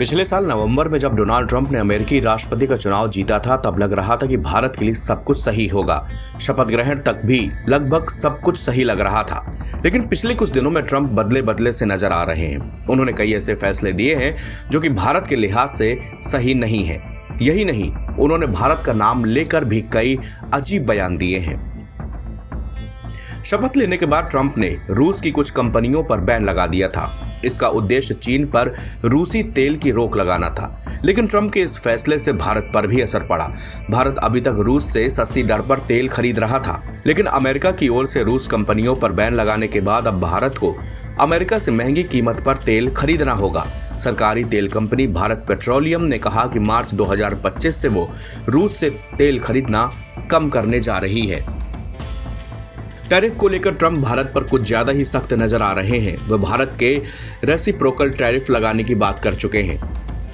पिछले साल नवंबर में जब डोनाल्ड ट्रंप ने अमेरिकी राष्ट्रपति का चुनाव जीता था, तब लग रहा था कि भारत के लिए सब कुछ सही होगा। शपथ ग्रहण तक भी लगभग सब कुछ सही लग रहा था। लेकिन पिछले कुछ दिनों में ट्रंप बदले बदले से नजर आ रहे हैं। उन्होंने कई ऐसे फैसले दिए हैं जो कि भारत के लिहाज से सही नहीं है। यही नहीं, उन्होंने भारत का नाम लेकर भी कई अजीब बयान दिए हैं। शपथ लेने के बाद ट्रंप ने रूस की कुछ कंपनियों पर बैन लगा दिया था। इसका उद्देश्य चीन पर रूसी तेल की रोक लगाना था। लेकिन ट्रंप के इस फैसले से भारत पर भी असर पड़ा। भारत अभी तक रूस से सस्ती दर पर तेल खरीद रहा था, लेकिन अमेरिका की ओर से रूस कंपनियों पर बैन लगाने के बाद अब भारत को अमेरिका से महंगी कीमत पर तेल खरीदना होगा। सरकारी तेल कंपनी भारत पेट्रोलियम ने कहा कि मार्च 2025 से वो रूस से तेल खरीदना कम करने जा रही है। टैरिफ को लेकर ट्रंप भारत पर कुछ ज्यादा ही सख्त नजर आ रहे हैं। वह भारत के रेसिप्रोकल टैरिफ लगाने की बात कर चुके हैं।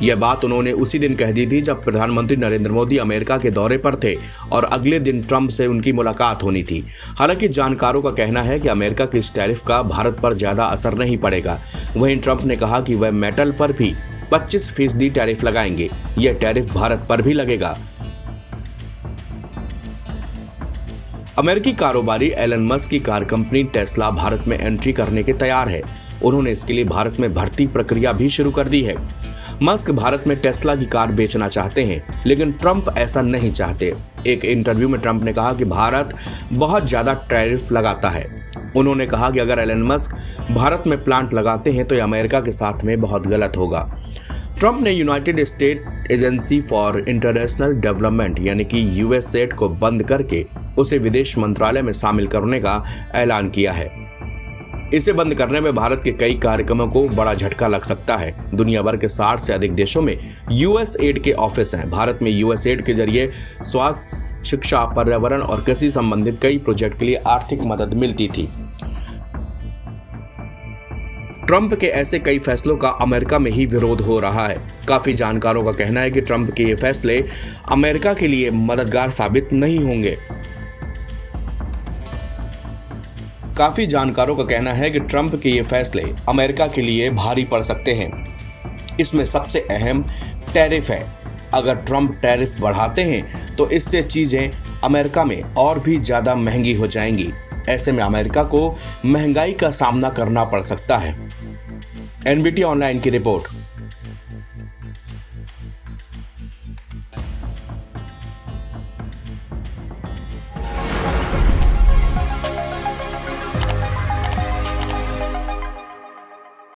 यह बात उन्होंने उसी दिन कह दी थी जब प्रधानमंत्री नरेंद्र मोदी अमेरिका के दौरे पर थे और अगले दिन ट्रंप से उनकी मुलाकात होनी थी। हालांकि जानकारों का कहना है कि अमेरिका के इस टैरिफ का भारत पर ज्यादा असर नहीं पड़ेगा। वहीं ट्रंप ने कहा कि वह मेटल पर भी 25% टैरिफ लगाएंगे। यह टैरिफ भारत पर भी लगेगा। अमेरिकी कारोबारी एलन मस्क की कार कंपनी टेस्ला भारत में एंट्री करने के तैयार है। उन्होंने इसके लिए भारत में भर्ती प्रक्रिया भी शुरू कर दी है। मस्क भारत में टेस्ला की कार बेचना चाहते हैं, लेकिन ट्रंप ऐसा नहीं चाहते। एक इंटरव्यू में ट्रंप ने कहा कि भारत बहुत ज्यादा टैरिफ लगाता है। उन्होंने कहा कि अगर एलन मस्क भारत में प्लांट लगाते हैं तो यह अमेरिका के साथ में बहुत गलत होगा। ट्रंप ने United state agency for international development यानी कि यूएसएड को बंद करके उसे विदेश मंत्रालय में शामिल करने का ऐलान किया है। इसे बंद करने में भारत के कई कार्यक्रमों को बड़ा झटका लग सकता है। दुनिया भर के 60 से अधिक देशों में यूएसएड के ऑफिस हैं। भारत में यूएसएड के जरिए स्वास्थ्य, शिक्षा, पर्यावरण और कृषि संबंधित कई प्रोजेक्ट के लिए आर्थिक मदद मिलती थी। ट्रंप के ऐसे कई फैसलों का अमेरिका में ही विरोध हो रहा है। काफी जानकारों का कहना है कि ट्रंप के ये फैसले अमेरिका के लिए मददगार साबित नहीं होंगे। काफी जानकारों का कहना है कि ट्रंप के ये फैसले अमेरिका के लिए भारी पड़ सकते हैं। इसमें सबसे अहम टैरिफ है। अगर ट्रंप टैरिफ बढ़ाते हैं तो इससे चीजें अमेरिका में और भी ज्यादा महंगी हो जाएंगी। ऐसे में अमेरिका को महंगाई का सामना करना पड़ सकता है। एनबीटी ऑनलाइन की रिपोर्ट।